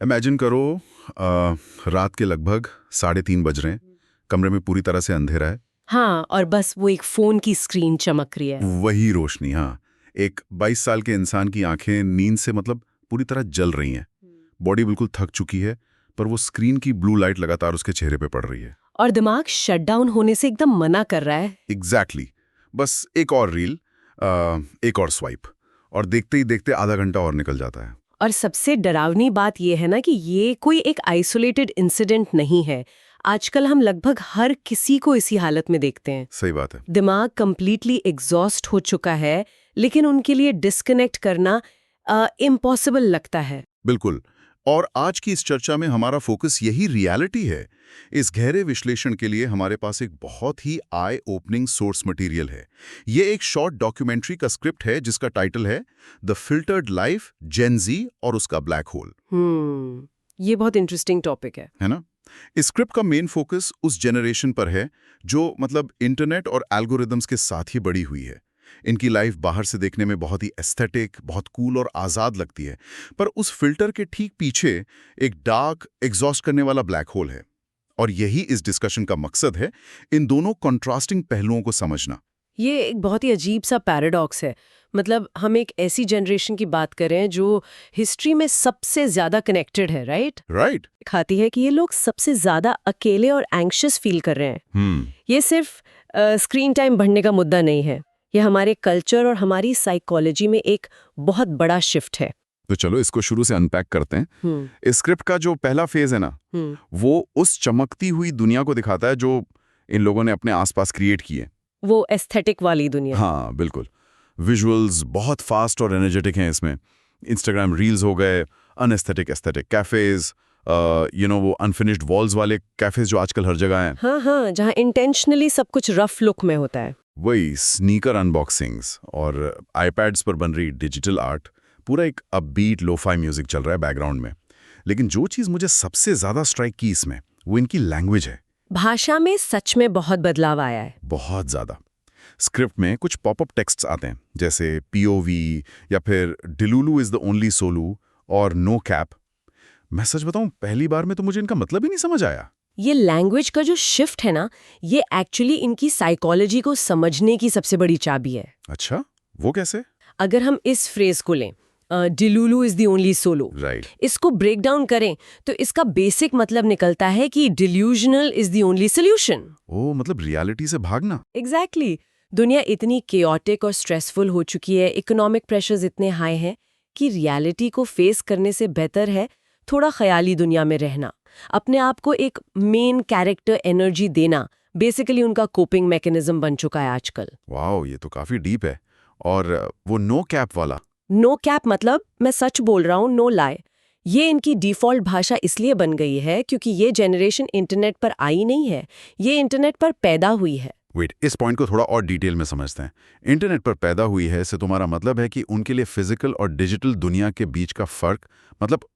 Imagine करो रात के लगभग 3:30 बज रहे हैं, कमरे में पूरी तरह से अंधेरा है। हाँ, और बस वो एक फोन की स्क्रीन चमक रही है। वही रोशनी, हाँ। एक 22 साल के इंसान की आंखें नींद से पूरी तरह जल रही हैं। बॉडी बिल्कुल थक चुकी है, पर वो स्क्रीन की ब्लू लाइट लगातार उसके चेहरे पे पड़ रही है। और दिमाग शटडाउन होने से एकदम मना कर रहा है। एग्जैक्टली बस एक और रील, एक और स्वाइप, और देखते ही देखते आधा घंटा और निकल जाता है। और सबसे डरावनी बात यह है ना कि ये कोई एक आइसोलेटेड इंसिडेंट नहीं है। आजकल हम लगभग हर किसी को इसी हालत में देखते हैं। सही बात है। दिमाग कंप्लीटली एग्जॉस्ट हो चुका है, लेकिन उनके लिए डिस्कनेक्ट करना इम्पॉसिबल लगता है। बिल्कुल। और आज की इस चर्चा में हमारा फोकस यही रियलिटी है। इस गहरे विश्लेषण के लिए हमारे पास एक बहुत ही आई ओपनिंग सोर्स मटेरियल है। ये एक शॉर्ट डॉक्यूमेंट्री का स्क्रिप्ट है जिसका टाइटल है द फिल्टर्ड लाइफ, जेन ज़ी और उसका ब्लैक होल। ये बहुत इंटरेस्टिंग टॉपिक है ना? इस स्क्रिप्ट का मेन फोकस उस जनरेशन पर है जो इंटरनेट और एल्गोरिदम्स के साथ ही बड़ी हुई है। इनकी लाइफ बाहर से देखने में बहुत ही एस्थेटिक, बहुत कूल और आज़ाद लगती है, पर उस फिल्टर के ठीक पीछे एक डार्क, एग्जॉस्ट करने वाला ब्लैक होल है। और यही इस डिस्कशन का मकसद है, इन दोनों कंट्रास्टिंग पहलुओं को समझना। ये एक बहुत ही अजीब सा पैराडॉक्स है। हम एक ऐसी जनरेशन की बात कर रहे हैं जो हिस्ट्री में सबसे ज्यादा कनेक्टेड है, राइट? दिखाती है कि ये लोग सबसे ज्यादा अकेले और एंग्शियस फील कर रहे हैं। ये सिर्फ स्क्रीन टाइम बढ़ने का मुद्दा नहीं है, ये हमारे कल्चर और हमारी साइकोलॉजी में एक बहुत बड़ा शिफ्ट है। तो चलो इसको शुरू से अनपैक करते हैं। इस स्क्रिप्ट का जो पहला फेज है ना, वो उस चमकती हुई दुनिया को दिखाता है जो इन लोगों ने अपने आसपास क्रिएट की है। वो एस्थेटिक वाली दुनिया। हाँ बिल्कुल। विजुअल्स बहुत फास्ट और एनर्जेटिक हैं इसमें। इंस्टाग्राम रील्स हो गए, अनएस्थेटिक एस्थेटिक कैफेज, वो अनफिनिश्ड वॉल्स वाले कैफेज जो आजकल हर जगह हैं। हाँ, जहाँ इंटेंशनली सब कुछ रफ लुक में होता है। वही स्नीकर अनबॉक्सिंग्स और आईपैड्स पर बन रही डिजिटल आर्ट, पूरा एक अपबीट लोफाई म्यूजिक चल रहा है बैकग्राउंड में। लेकिन जो चीज़ मुझे सबसे ज़्यादा स्ट्राइक की इसमें, वो इनकी लैंग्वेज है। भाषा में सच में बहुत बदलाव आया है। बहुत ज़्यादा। स्क्रिप्ट में कुछ पॉपअप टेक्स्ट्स आते हैं, जैसे पीओवी या फिर डिलुलू इज़ द ओनली सोलू और नो कैप। मैं सच बताऊं, पहली बार में तो मुझे इनका मतलब ही नहीं समझ आया। ये लैंग्वेज का जो शिफ्ट है ना, ये एक्चुअली इनकी साइकोलॉजी को समझने की सबसे बड़ी चाबी है। अच्छा, वो कैसे? अगर हम इस फ्रेज को लें, delulu is the only solo, right, इसको ब्रेक डाउन करें तो इसका बेसिक मतलब निकलता है कि delusional is the only solution. ओ, मतलब रियलिटी से भागना। एग्जैक्टली। दुनिया इतनी केओटिक और स्ट्रेसफुल हो चुकी है, इकोनॉमिक प्रेशर्स इतने हाई हैं कि रियलिटी को फेस करने से बेहतर है थोड़ा ख्याली दुनिया में रहना। अपने आप को एक मेन कैरेक्टर एनर्जी देना बेसिकली उनका कोपिंग मैकेनिज्म बन चुका है आजकल। वाओ, ये तो काफी डीप है। और वो नो कैप वाला? नो कैप मतलब, मैं सच बोल रहा हूँ, नो लाई। ये इनकी डिफ़ॉल्ट भाषा इसलिए बन गई है क्योंकि ये जनरेशन इंटरनेट पर आई नहीं है, ये इंटरनेट पर पैदा हुई है। वेट, इस पॉइंट को थोड़ा और डिटेल में समझते हैं। इंटरनेट पर पैदा हुई है से तुम्हारा मतलब है कि उनके लिए फिजिकल और डिजिटल दुनिया के बीच का फर्क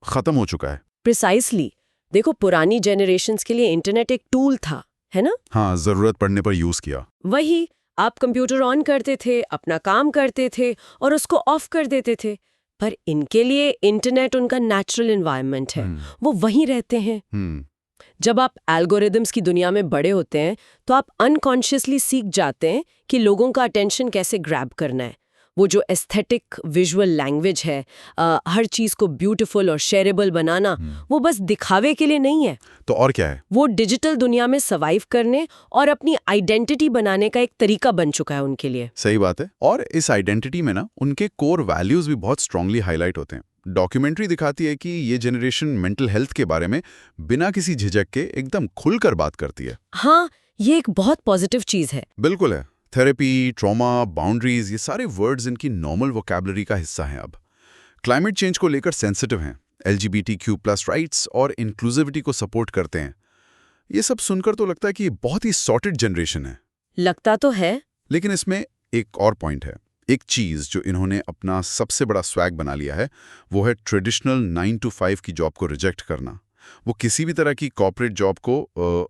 खत्म हो चुका है? प्रिसाइसली। देखो, पुरानी जनरेशन्स के लिए इंटरनेट एक टूल था, है ना? हाँ, जरूरत पड़ने पर यूज किया। वही, आप कंप्यूटर ऑन करते थे, अपना काम करते थे और उसको ऑफ कर देते थे। पर इनके लिए इंटरनेट उनका नेचुरल एनवायरनमेंट है, वो वहीं रहते हैं। जब आप एल्गोरिदम्स की दुनिया में बड़े होते हैं तो आप अनकॉन्शियसली सीख जाते हैं कि लोगों का अटेंशन कैसे ग्रैब करना है। वो जो एस्थेटिक विजुअल लैंग्वेज है, हर चीज़ को ब्यूटीफुल और शेयरेबल बनाना, वो बस दिखावे के लिए नहीं है। तो और क्या है? वो डिजिटल दुनिया में सर्वाइव करने और अपनी आइडेंटिटी बनाने का एक तरीका बन चुका है उनके लिए। सही बात है। और इस आइडेंटिटी में ना उनके कोर वैल्यूज भी बहुत स्ट्रांगली हाईलाइट होते हैं। डॉक्यूमेंट्री दिखाती है कि ये जनरेशन मेंटल हेल्थ के बारे में बिना किसी झिझक के एकदम खुलकर बात करती है। हाँ, ये एक बहुत पॉजिटिव चीज़ है। बिल्कुल है। थेरेपी, ट्रॉमा, बाउंड्रीज, ये सारे वर्ड्स इनकी नॉर्मल वोकैबुलरी का हिस्सा हैं। अब क्लाइमेट चेंज को लेकर सेंसिटिव हैं, LGBTQ+ राइट्स और इंक्लूसिविटी को सपोर्ट करते हैं। ये सब सुनकर तो लगता है कि बहुत ही सॉर्टेड जनरेशन है। लगता तो है, लेकिन इसमें एक और पॉइंट है। एक चीज़ जो इन्होंने अपना सबसे बड़ा स्वैग बना लिया है, वो है ट्रेडिशनल 9 to 5 की जॉब को रिजेक्ट करना। वो किसी भी तरह की कॉर्पोरेट जॉब को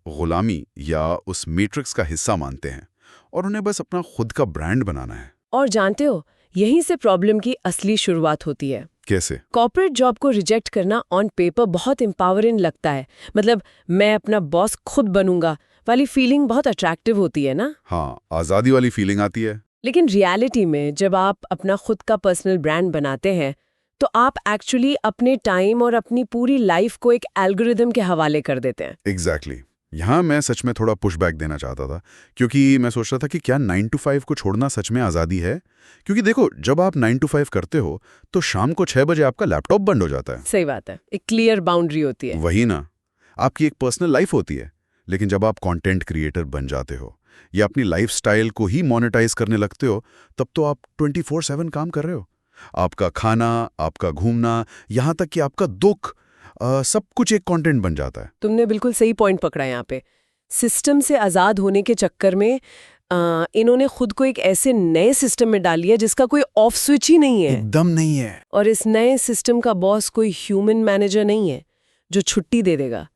गुलामी या उस मैट्रिक्स का हिस्सा मानते हैं और उन्हें बस अपना खुद का ब्रांड बनाना है। और जानते हो, यहीं से प्रॉब्लम की असली शुरुआत होती है। कैसे? कॉर्पोरेट जॉब को रिजेक्ट करना ऑन पेपर बहुत एम्पावरिंग लगता है। मतलब मैं अपना बॉस खुद बनूंगा वाली फीलिंग बहुत अट्रैक्टिव होती है ना। हाँ, आज़ादी वाली फीलिंग आती है। लेकिन रियलिटी में जब आप अपना खुद का पर्सनल ब्रांड बनाते हैं तो आप एक्चुअली अपने टाइम और अपनी पूरी लाइफ को एक एल्गोरिदम के हवाले कर देते हैं। एग्जैक्टली यहाँ मैं सच में थोड़ा पुशबैक देना चाहता था, क्योंकि मैं सोच रहा था कि क्या 9 to 5 को छोड़ना सच में आज़ादी है? क्योंकि देखो, जब आप 9 to 5 करते हो तो शाम को 6 बजे आपका लैपटॉप बंद हो जाता है। सही बात है, एक क्लियर बाउंड्री होती है। वही ना, आपकी एक पर्सनल लाइफ होती है। लेकिन जब आप कंटेंट क्रिएटर बन जाते हो या अपनी लाइफस्टाइल को ही मोनेटाइज करने लगते हो, तब तो आप 24/7 काम कर रहे हो। आपका खाना, आपका घूमना, यहाँ तक कि आपका दुख, सब कुछ एक कंटेंट बन जाता है। तुमने बिल्कुल सही पॉइंट पकड़ा यहाँ पे। सिस्टम से आज़ाद होने के चक्कर में इन्होंने खुद को एक ऐसे नए सिस्टम में डाल लिया जिसका कोई ऑफ स्विच ही नहीं है। एकदम नहीं है। और इस नए सिस्टम का बॉस कोई ह्यूमन मैनेजर नहीं है जो छुट्टी दे देगा।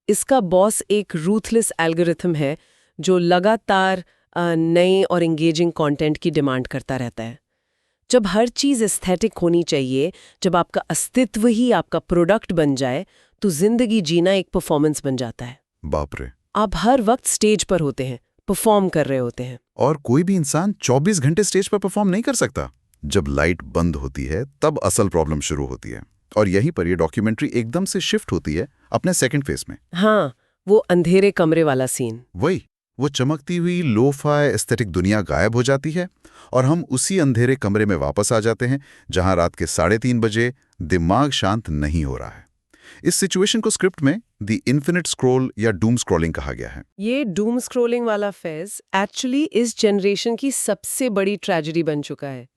इसका बॉस एक रूथलेस एल्गोरिथम है जो लगातार नए और एंगेजिंग कंटेंट की डिमांड करता रहता है। जब हर चीज़ एस्थेटिक होनी चाहिए, जब आपका अस्तित्व ही आपका प्रोडक्ट बन जाए, तो जिंदगी जीना एक परफॉर्मेंस बन जाता है। बाप रे। आप हर वक्त स्टेज पर होते हैं, परफॉर्म कर रहे होते हैं। और कोई भी इंसान 24 घंटे स्टेज पर परफॉर्म नहीं कर सकता। जब लाइट बंद होती है तब असल प्रॉब्लम शुरू होती है। और यहीं पर ये डॉक्यूमेंट्री एकदम से शिफ्ट होती है अपने सेकंड फेज में। हाँ, वो अंधेरे कमरे वाला सीन। वही, वो चमकती हुई लो-फाई एस्थेटिक दुनिया गायब हो जाती है और हम उसी अंधेरे कमरे में वापस आ जाते हैं जहां रात के 3:30 बजे दिमाग शांत नहीं हो रहा है। इस सिचुएशन को स्क्रिप्ट में द इन्फिनिट स्क्रॉल या डूम स्क्रॉलिंग कहा गया है। ये डूम स्क्रॉलिंग वाला फेज एक्चुअली इस जनरेशन की सबसे बड़ी ट्रेजेडी बन चुका है।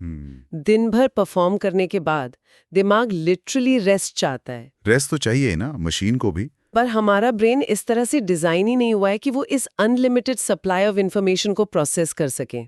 दिन भर परफॉर्म करने के बाद दिमाग लिटरली रेस्ट चाहता है। रेस्ट तो चाहिए ही ना, मशीन को भी। पर हमारा ब्रेन इस तरह से डिजाइन ही नहीं हुआ है कि वो इस अनलिमिटेड सप्लाई ऑफ इंफॉर्मेशन को प्रोसेस कर सके।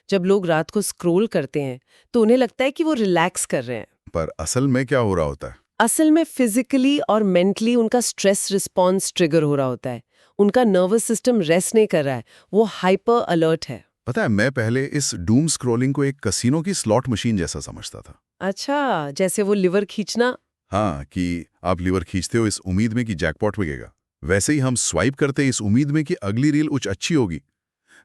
जब लोग रात को स्क्रॉल करते हैं तो उन्हें लगता है कि वो रिलैक्स कर रहे हैं। पर असल में क्या हो रहा होता है? असल में फिजिकली और मेंटली उनका स्ट्रेस रिस्पॉन्स ट्रिगर हो रहा होता है। उनका नर्वस सिस्टम रेस्ट नहीं कर रहा है, वो हाइपर अलर्ट है। पता है, मैं पहले इस डूम स्क्रॉलिंग को एक कसिनो की स्लॉट मशीन जैसा समझता था। अच्छा, जैसे वो लिवर खींचना। हाँ, कि आप लीवर खींचते हो इस उम्मीद में कि जैकपॉट मिलेगा, वैसे ही हम स्वाइप करते इस उम्मीद में कि अगली रील कुछ अच्छी होगी।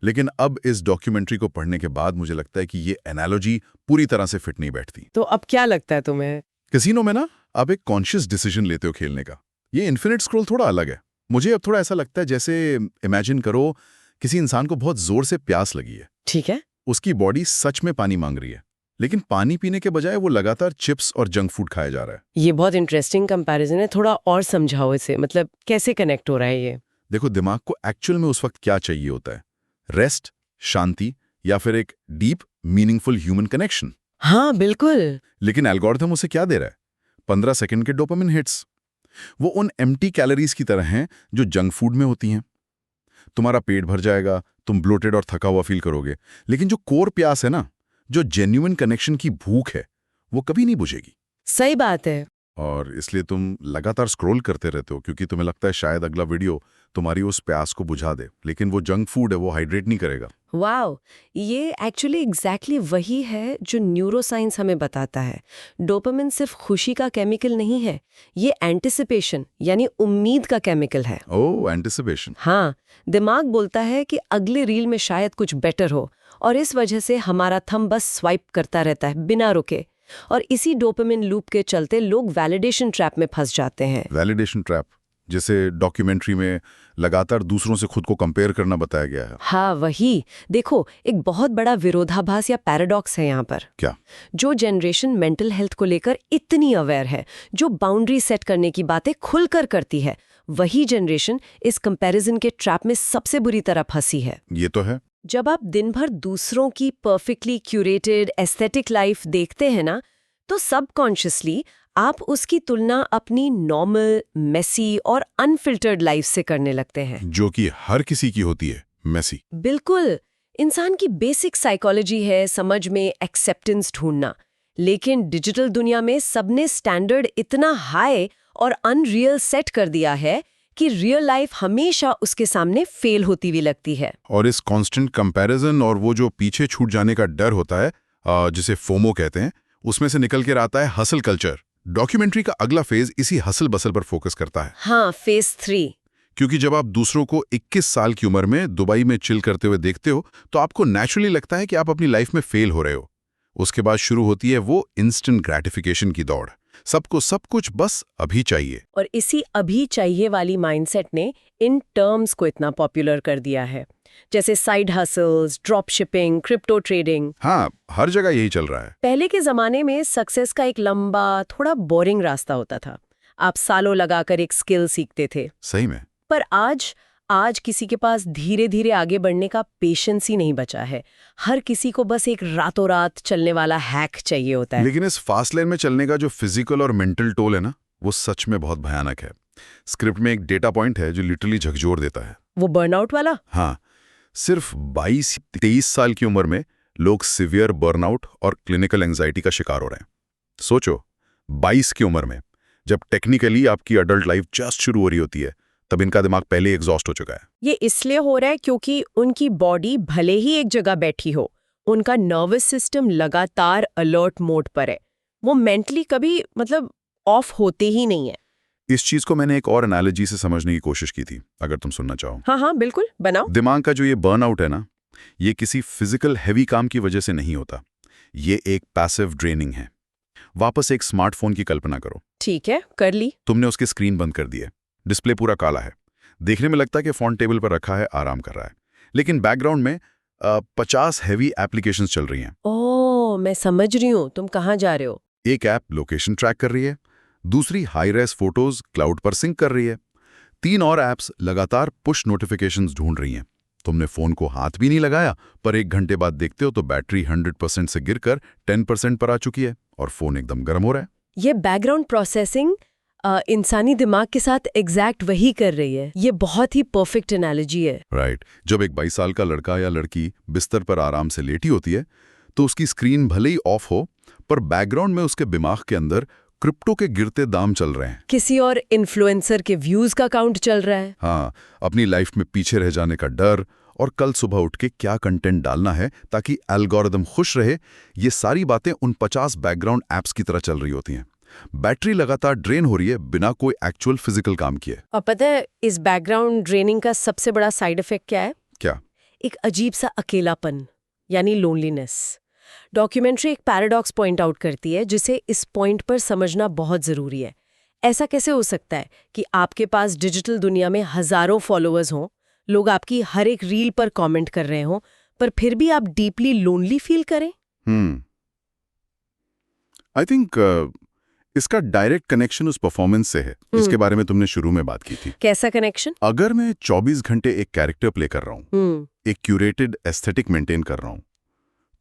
लेकिन अब इस डॉक्यूमेंट्री को पढ़ने के बाद मुझे लगता है कि ये एनालॉजी पूरी तरह से फिट नहीं बैठती। तो अब क्या लगता है तुम्हें? कैसीनो में ना आप एक कॉन्शियस डिसीजन लेते हो खेलने का। ये इन्फिनिट स्क्रॉल थोड़ा अलग है। मुझे अब थोड़ा ऐसा लगता है जैसे इमेजिन करो किसी इंसान को बहुत जोर से प्यास लगी है। ठीक है। उसकी बॉडी सच में पानी मांग रही है, लेकिन पानी पीने के बजाय वो लगातार चिप्स और जंक फूड खाया जा रहा है। ये बहुत इंटरेस्टिंग कंपैरिजन है, थोड़ा और समझाओ इसे। मतलब कैसे कनेक्ट हो रहा है ये? देखो, दिमाग को एक्चुअल में उस वक्त क्या चाहिए होता है? रेस्ट, शांति, या फिर एक डीप मीनिंगफुल ह्यूमन कनेक्शन। हाँ बिल्कुल। लेकिन एल्गोरिथम उसे क्या दे रहा है? 15 सेकंड के डोपामिन हिट्स। वो उन एम्प्टी कैलोरीज की तरह हैं जो जंक फूड में होती हैं। तुम्हारा पेट भर जाएगा, तुम ब्लोटेड और थका हुआ फील करोगे, लेकिन जो कोर प्यास है ना, जो जेन्युइन कनेक्शन की भूख है, वो कभी नहीं बुझेगी। सही बात है। और इसलिए तुम लगातार स्क्रॉल करते रहते हो क्योंकि तुम्हें लगता है शायद अगला वीडियो तुम्हारी उस प्यास को बुझा दे, लेकिन वो जंक फूड है, वो हाइड्रेट नहीं करेगा। वाओ, ये एक्चुअली एग्जैक्टली वही है जो न्यूरोसाइंस हमें बताता है। डोपामिन सिर्फ खुशी का केमिकल नहीं है, ये एंटिसिपेशन यानी उम्मीद का केमिकल है। ओह, एंटिसिपेशन। हाँ, दिमाग बोलता है कि अगले रील में शायद कुछ बेटर हो, और इस वजह से हमारा थंब बस स्वाइप करता रहता है बिना रुके। और इसी डोपामिन लूप के चलते लोग वैलिडेशन ट्रैप में फंस जाते हैं। वैलिडेशन ट्रैप, जिसे डॉक्यूमेंट्री में लगातार दूसरों से खुद को कंपेयर करना बताया गया है। हाँ वही। देखो, एक बहुत बड़ा विरोधाभास या पैराडॉक्स है यहाँ पर। क्या? जो जनरेशन मेंटल हेल्थ को लेकर इतनी अवेयर है, जो बाउंड्री सेट करने की बातें खुलकर करती है, वही जनरेशन इस कंपैरिजन के ट्रैप में सबसे बुरी तरह फंसी है। ये तो है। जब आप दिन भर दूसरों की परफेक्टली क्यूरेटेड एस्थेटिक लाइफ देखते हैं ना, तो सबकॉन्शियसली आप उसकी तुलना अपनी नॉर्मल, मेसी और अनफिल्टर्ड लाइफ से करने लगते हैं, जो कि हर किसी की होती है, मेसी। बिल्कुल। इंसान की बेसिक साइकोलॉजी है समझ में एक्सेप्टेंस ढूंढना, लेकिन डिजिटल दुनिया में सबने स्टैंडर्ड इतना हाई और अनरियल सेट कर दिया है कि रियल लाइफ हमेशा उसके सामने फेल होती हुई लगती है। और इस कांस्टेंट कंपैरिजन और वो जो पीछे छूट जाने का डर होता है, जिसे फोमो कहते हैं, उसमें से निकल कर आता है हसल कल्चर। डॉक्यूमेंट्री का अगला फेज इसी हसल बसल पर फोकस करता है। हाँ, फेज 3। क्योंकि जब आप दूसरों को 21 साल की उम्र में दुबई में चिल करते हुए देखते हो तो आपको नेचुरली लगता है कि आप अपनी लाइफ में फेल हो रहे हो। उसके बाद शुरू होती है वो इंस्टेंट ग्रेटिफिकेशन की दौड़। सबको सब कुछ बस अभी चाहिए। और इसी अभी चाहिए वाली माइंडसेट ने इन टर्म्स को इतना पॉपुलर कर दिया है, जैसे side hustles, drop shipping, crypto trading. हाँ, हर जगह यही चल रहा है। पहले के जमाने में सक्सेस का एक लंबा, थोड़ा बोरिंग रास्ता होता था। आप सालों लगाकर एक स्किल सीखते थे। सही में। पर आज किसी के पास धीरे धीरे आगे बढ़ने का पेशेंस ही नहीं बचा है। हर किसी को बस एक रातों रात चलने वाला हैक चाहिए होता है। लेकिन इस फास्ट लेन में चलने का जो फिजिकल और मेंटल टोल है ना, वो सच में बहुत भयानक है। स्क्रिप्ट में एक डेटा पॉइंट है जो लिटरली झकझोर देता है। वो बर्नआउट वाला? हाँ, सिर्फ 22-23 साल की उम्र में लोग सिवियर बर्नआउट और क्लिनिकल एंजाइटी का शिकार हो रहे हैं। सोचो, 22 की उम्र में, जब टेक्निकली आपकी अडल्ट लाइफ जस्ट शुरू हो रही होती है, तब इनका दिमाग पहले एग्जॉस्ट हो चुका है। ये इसलिए हो रहा है क्योंकि उनकी बॉडी भले ही एक जगह बैठी हो, उनका नर्वस सिस्टम लगातार अलर्ट मोड पर है। वो मेंटली कभी ऑफ होते ही नहीं है। इस चीज को मैंने एक और एनालॉजी से समझने की कोशिश की थी, अगर तुम सुनना चाहो। हाँ, बिल्कुल, बनाओ। दिमाग का जो ये बर्नआउट है ना, ये किसी फिजिकल हैवी काम की वजह से नहीं होता। ये एक पैसिव ड्रेनिंग है। वापस एक स्मार्टफोन की कल्पना करो। ठीक है, कर ली। तुमने उसकी स्क्रीन बंद कर दी है, डिस्प्ले पूरा काला है, देखने में लगता है कि फोन टेबल पर रखा है, आराम कर रहा है, लेकिन बैकग्राउंड में 50 हैवी एप्लीकेशंस चल रही हैं। ओह, मैं समझ रही हूँ तुम कहाँ जा रहे हो। एक ऐप लोकेशन ट्रैक कर रही है, दूसरी हाई रेस फोटोज क्लाउड पर सिंक कर रही है, 3 और ऐप्स लगातार पुश नोटिफिकेशंस ढूंढ रही हैं। तुमने फोन को हाथ भी नहीं लगाया, पर 1 घंटे बाद देखते हो तो बैटरी 100% से गिरकर 10% पर आ चुकी है और फोन एकदम गर्म हो रहा है। ये बैकग्राउंड प्रोसेसिंग इंसानी दिमाग के साथ एग्जैक्ट वही कर रही है। ये बहुत ही परफेक्ट एनालॉजी है। राइट। जब एक 22 साल का लड़का या लड़की बिस्तर पर आराम से लेटी होती है, तो उसकी स्क्रीन भले ही ऑफ हो, पर बैकग्राउंड में उसके दिमाग के अंदर क्रिप्टो के गिरते दाम चल रहे हैं। किसी और इन्फ्लुएंसर के व्यूज का काउंट चल रहा है। हाँ, अपनी लाइफ में पीछे रह जाने का डर और कल सुबह उठ के क्या कंटेंट डालना है ताकि एल्गोरिदम खुश रहे, ये सारी बातें उन 50 बैकग्राउंड ऐप्स की तरह चल रही होती हैं। बैटरी लगातार ड्रेन हो रही है बिना कोई एक्चुअल फिजिकल काम किए। और पता है इस बैकग्राउंड ड्रेनिंग का सबसे बड़ा साइड इफेक्ट क्या है? क्या? एक अजीब सा अकेलापन, यानी लोनलीनेस। डॉक्यूमेंट्री एक पैराडॉक्स पॉइंट आउट करती है जिसे इस पॉइंट पर समझना बहुत जरूरी है। ऐसा कैसे हो सकता है कि आपके पास डिजिटल दुनिया में हजारों फॉलोअर्स हों, लोग आपकी हर एक रील पर कमेंट कर रहे हों, पर फिर भी आप डीपली लोनली फील करें? आई थिंक इसका डायरेक्ट कनेक्शन उस परफॉर्मेंस से है जिसके बारे में तुमने शुरू में बात की थी। कैसा कनेक्शन? अगर मैं 24 घंटे एक कैरेक्टर प्ले कर रहा हूँ, एक क्यूरेटेड एस्थेटिक मेंटेन कर रहा हूँ,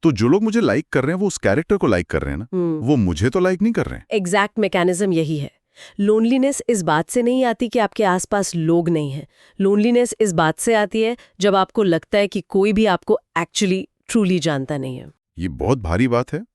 तो जो लोग मुझे लाइक कर रहे हैं वो उस कैरेक्टर को लाइक कर रहे हैं ना, वो मुझे तो लाइक नहीं कर रहे हैं। एग्जैक्ट मैकेनिज्म यही है। लोनलीनेस इस बात से नहीं आती कि आपके आसपास लोग नहीं हैं। लोनलीनेस इस बात से आती है जब आपको लगता है कि कोई भी आपको एक्चुअली ट्रूली जानता नहीं है। ये बहुत भारी बात है।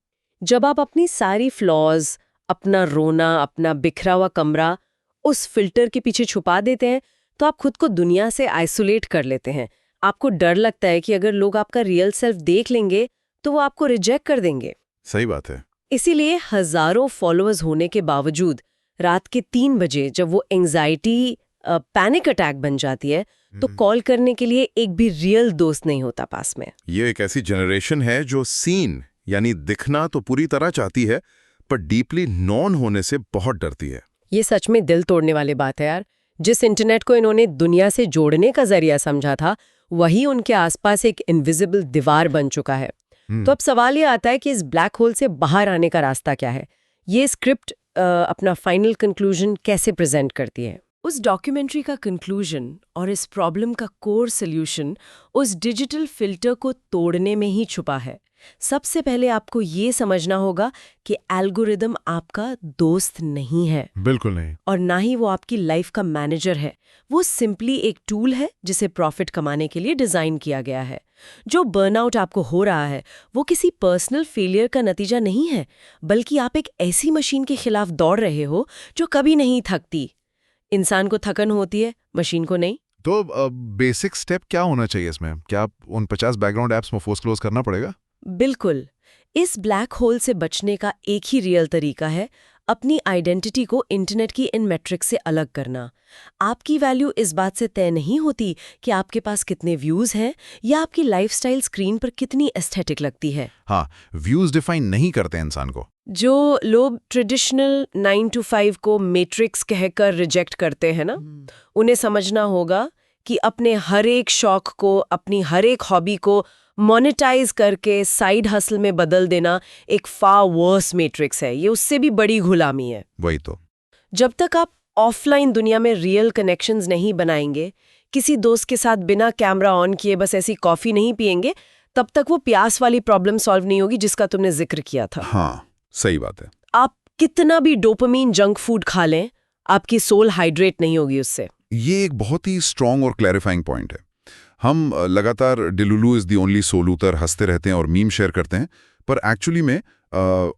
जब आप अपनी सारी फ्लॉज, अपना रोना, अपना बिखरा हुआ कमरा उस फिल्टर के पीछे छुपा देते हैं, तो आप खुद को दुनिया से आइसोलेट कर लेते हैं। आपको डर लगता है कि अगर लोग आपका रियल सेल्फ देख लेंगे तो वो आपको रिजेक्ट कर देंगे। सही बात है। इसीलिए हजारों फॉलोअर्स होने के बावजूद रात के 3 बजे जब वो एंजाइटी पैनिक अटैक बन जाती है, तो कॉल करने के लिए एक भी रियल दोस्त नहीं होता पास में। ये एक ऐसी जनरेशन है जो सीन यानी दिखना तो पूरी तरह चाहती है, पर डीपली नॉन होने से बहुत डरती है। ये सच में दिल तोड़ने वाली बात है यार। जिस इंटरनेट को इन्होंने दुनिया से जोड़ने का जरिया समझा था, वही उनके आसपास एक इनविजिबल दीवार बन चुका है। तो अब सवाल ये आता है कि इस ब्लैक होल से बाहर आने का रास्ता क्या है? ये स्क्रिप्ट अपना फाइनल कंक्लूजन कैसे प्रेजेंट करती है? उस डॉक्यूमेंट्री का कंक्लूजन और इस प्रॉब्लम का कोर सॉल्यूशन उस डिजिटल फिल्टर को तोड़ने में ही छुपा है। सबसे पहले आपको ये समझना होगा कि एल्गोरिदम आपका दोस्त नहीं है। बिल्कुल नहीं। और ना ही वो आपकी लाइफ का मैनेजर है। वो सिंपली एक टूल है जिसे प्रॉफिट कमाने के लिए डिजाइन किया गया है। जो बर्नआउट आपको हो रहा है वो किसी पर्सनल फेलियर का नतीजा नहीं है, बल्कि आप एक ऐसी मशीन के खिलाफ दौड़ रहे हो जो कभी नहीं थकती। इंसान को थकन होती है, मशीन को नहीं। तो बेसिक स्टेप क्या होना चाहिए इसमें? क्या उन 50 बैकग्राउंड ऐप्स में फोर्स क्लोज करना पड़ेगा? बिल्कुल। इस ब्लैक होल से बचने का एक ही रियल तरीका है अपनी आइडेंटिटी को इंटरनेट की इन मैट्रिक्स से अलग करना। आपकी वैल्यू इस बात से तय नहीं होती कि आपके पास कितने व्यूज हैं या आपकी लाइफस्टाइल स्क्रीन पर कितनी एस्थेटिक लगती है। हाँ, व्यूज डिफाइन नहीं करते इंसान को। जो लोग ट्रेडिशनल 9 to 5 को मैट्रिक्स कहकर रिजेक्ट करते हैं ना, उन्हें समझना होगा कि अपने हर एक शौक को, अपनी हर एक हॉबी को मोनेटाइज करके साइड हसल में बदल देना एक फार वर्स मैट्रिक्स है। ये उससे भी बड़ी गुलामी है। वही तो। जब तक आप ऑफलाइन दुनिया में रियल कनेक्शंस नहीं बनाएंगे, किसी दोस्त के साथ बिना कैमरा ऑन किए बस ऐसी कॉफी नहीं पिएंगे, तब तक वो प्यास वाली प्रॉब्लम सॉल्व नहीं होगी जिसका तुमने जिक्र किया था। हाँ, सही बात है। आप कितना भी डोपामीन जंक फूड खा लें, आपकी सोल हाइड्रेट नहीं होगी उससे। ये एक बहुत ही स्ट्रॉन्ग और क्लैरिफाइंग पॉइंट है। हम लगातार डिलुलू इज द ओनली सोलूतर हंसते रहते हैं और मीम शेयर करते हैं, पर एक्चुअली में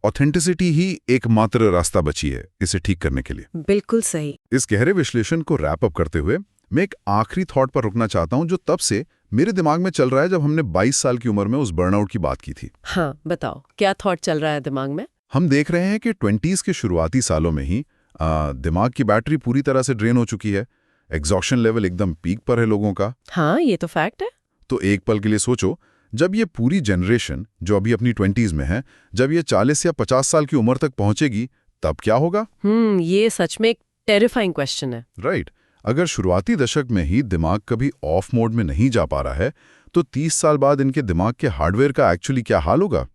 ऑथेंटिसिटी ही एकमात्र रास्ता बची है इसे ठीक करने के लिए। बिल्कुल सही। इस गहरे विश्लेषण को रैप अप करते हुए मैं एक आखिरी थॉट पर रुकना चाहता हूं जो तब से मेरे दिमाग में चल रहा है जब हमने 22 साल की उम्र में उस बर्नआउट की बात की थी। हाँ, बताओ क्या थॉट चल रहा है दिमाग में? हम देख रहे हैं कि 20s के शुरुआती सालों में ही दिमाग की बैटरी पूरी तरह से ड्रेन हो चुकी है। एग्जॉशन लेवल एकदम पीक पर है लोगों का। हाँ, ये तो फैक्ट है। तो एक पल के लिए सोचो, जब ये पूरी जनरेशन जो अभी अपनी 20s में है, जब ये 40 या 50 साल की उम्र तक पहुंचेगी, तब क्या होगा? ये सच में एक टेरिफाइंग क्वेश्चन है। राइट। अगर शुरुआती दशक में ही दिमाग कभी ऑफ मोड में नहीं जा पा रहा है, तो 30 साल बाद इनके दिमाग के हार्डवेयर का एक्चुअली क्या हाल होगा?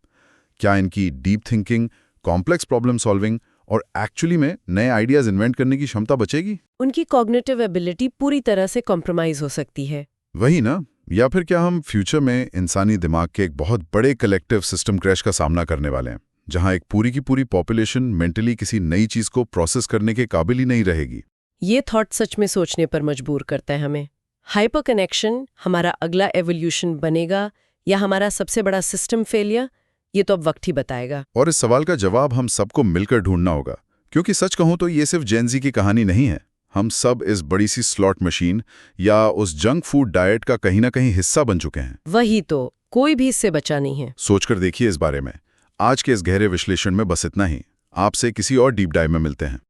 क्या इनकी deep thinking, complex problem solving और एक्चुअली में नए आइडियाज इन्वेंट करने की क्षमता बचेगी? उनकी कॉग्निटिव एबिलिटी पूरी तरह से कॉम्प्रोमाइज हो सकती है। वही ना। या फिर क्या हम फ्यूचर में इंसानी दिमाग के एक बहुत बड़े कलेक्टिव सिस्टम क्रैश का सामना करने वाले हैं, जहां एक पूरी की पूरी पॉपुलेशन मेंटली किसी नई चीज को प्रोसेस करने के काबिल ही नहीं रहेगी? ये थॉट सच में सोचने पर मजबूर करता है हमें। हाइपर कनेक्शन हमारा अगला एवोल्यूशन बनेगा या हमारा सबसे बड़ा सिस्टम फेलियर, ये तो अब वक्त ही बताएगा। और इस सवाल का जवाब हम सबको मिलकर ढूंढना होगा, क्योंकि सच कहूं तो ये सिर्फ जेनजी की कहानी नहीं है। हम सब इस बड़ी सी स्लॉट मशीन या उस जंक फूड डाइट का कहीं ना कहीं हिस्सा बन चुके हैं। वही तो, कोई भी इससे बचा नहीं है। सोचकर देखिए इस बारे में। आज के इस गहरे विश्लेषण में बस इतना ही। आपसे किसी और डीप डाइव में मिलते हैं।